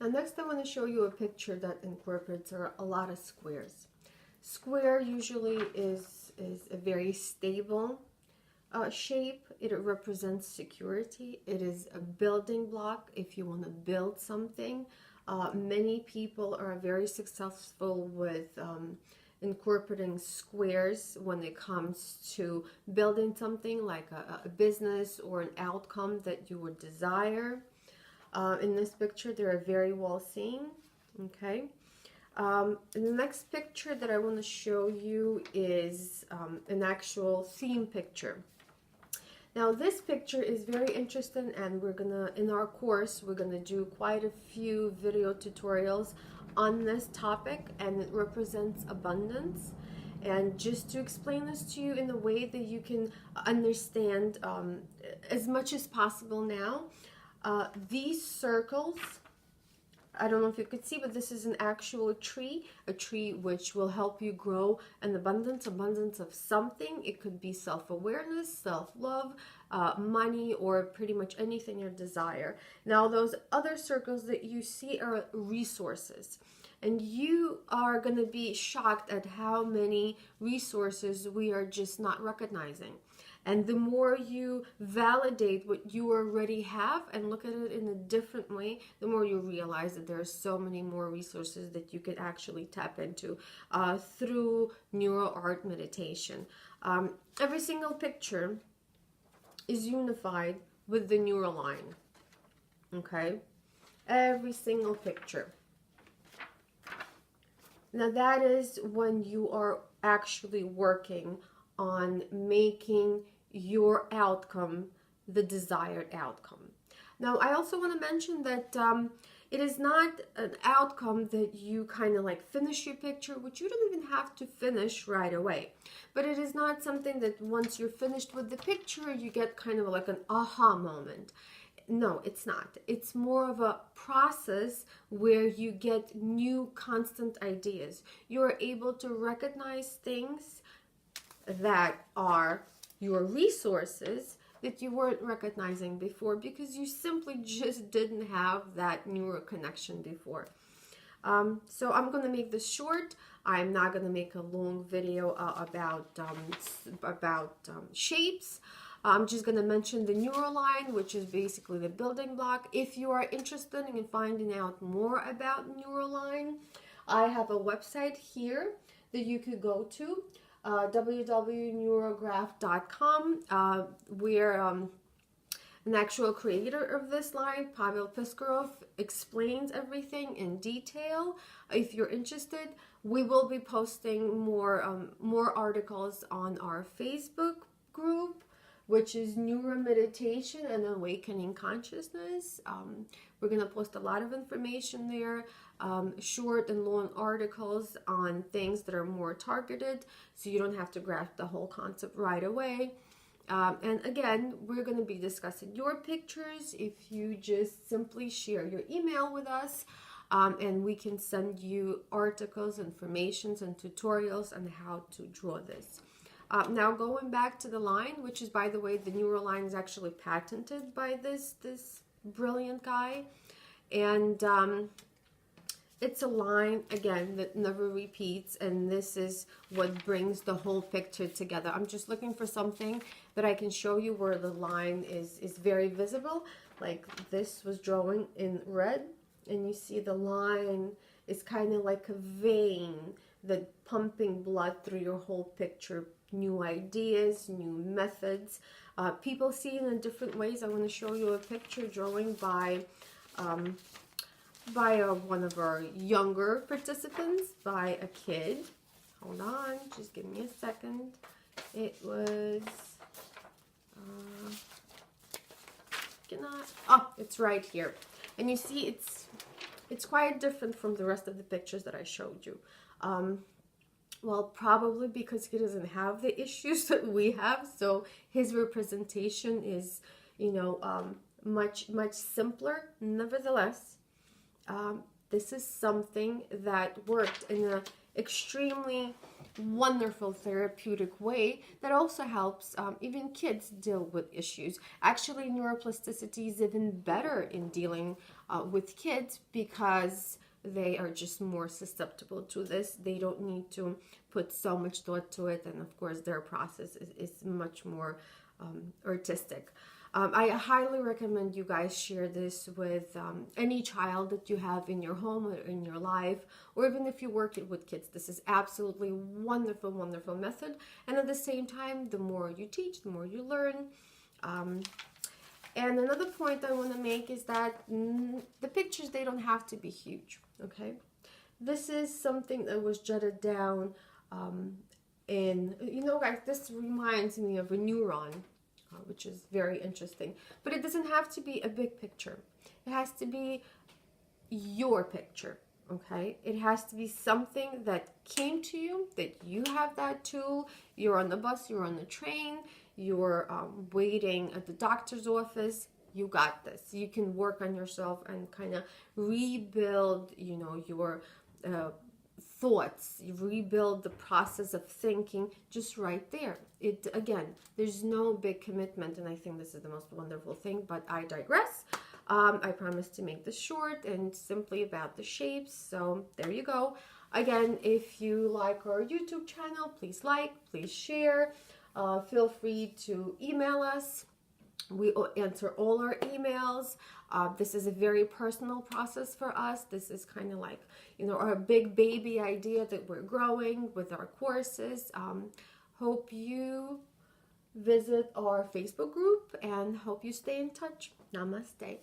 Now next I want to show you a picture that incorporates a lot of squares. Square usually is a very stable shape. It represents security. It is a building block if you want to build something. Many people are very successful with incorporating squares when it comes to building something like a business or an outcome that you would desire. In this picture, they are very well seen. Okay. The next picture that I want to show you is an actual theme picture. Now this picture is very interesting, and we're gonna, in our course, we're gonna do quite a few video tutorials on this topic, and it represents abundance. And just to explain this to you in a way that you can understand as much as possible now, these circles, I don't know if you could see, but this is an actual tree, a tree which will help you grow an abundance of something. It could be self-awareness, self-love, money, or pretty much anything you desire. Now those other circles that you see are resources. And you are going to be shocked at how many resources we are just not recognizing. And the more you validate what you already have and look at it in a different way, the more you realize that there are so many more resources that you can actually tap into through Neuro Art Meditation. Every single picture is unified with the neural line. Okay? Every single picture. Now that is when you are actually working on making your outcome the desired outcome. Now I also want to mention that it is not an outcome that you kind of like finish your picture, which you don't even have to finish right away. But it is not something that once you're finished with the picture, you get kind of like an aha moment. No, it's not. It's more of a process where you get new constant ideas. You're able to recognize things that are your resources that you weren't recognizing before because you simply just didn't have that neural connection before. So I'm going to make this short. I'm not going to make a long video about shapes. I'm just going to mention the neural line, which is basically the building block. If you are interested in finding out more about neural line, I have a website here that you could go to, www.neurograph.com, where an actual creator of this line, Pavel Piskarov, explains everything in detail. If you're interested, we will be posting more articles on our Facebook group, which is Neuro Meditation and Awakening Consciousness. We're going to post a lot of information there, short and long articles on things that are more targeted, so you don't have to grasp the whole concept right away. And again, we're going to be discussing your pictures if you just simply share your email with us, and we can send you articles, informations, and tutorials on how to draw this. Now going back to the line, which is, by the way, the neural line is actually patented by this brilliant guy, and it's a line, again, that never repeats, and this is what brings the whole picture together. I'm just looking for something that I can show you where the line is very visible. Like this was drawing in red, and you see the line is kind of like a vein that pumping blood through your whole picture. New ideas, new methods. People see it in different ways. I want to show you a picture drawing by one of our younger participants, by a kid. Hold on, just give me a second. It was, it's right here. And you see it's quite different from the rest of the pictures that I showed you. Well, probably because he doesn't have the issues that we have, so his representation is, much simpler. Nevertheless, this is something that worked in an extremely wonderful therapeutic way that also helps even kids deal with issues. Actually, neuroplasticity is even better in dealing with kids because they are just more susceptible to this. They don't need to put so much thought to it, and of course their process is much more artistic. I highly recommend you guys share this with any child that you have in your home or in your life, or even if you work with kids. This is absolutely wonderful, wonderful method. And at the same time, the more you teach, the more you learn. And another point I want to make is that the pictures, they don't have to be huge, okay? This is something that was jotted down guys, this reminds me of a neuron, which is very interesting. But it doesn't have to be a big picture. It has to be your picture, okay? It has to be something that came to you, that you have that tool. You're on the bus, you're on the train, you're waiting at the doctor's office. You got this. You can work on yourself and kind of rebuild, your thoughts. You rebuild the process of thinking just right there. Again, there's no big commitment, and I think this is the most wonderful thing, but I digress. I promise to make this short and simply about the shapes. So there you go. Again, if you like our YouTube channel, please like, please share. Feel free to email us. We answer all our emails. This is a very personal process for us. This is kind of like, our big baby idea that we're growing with our courses. Hope you visit our Facebook group and hope you stay in touch. Namaste.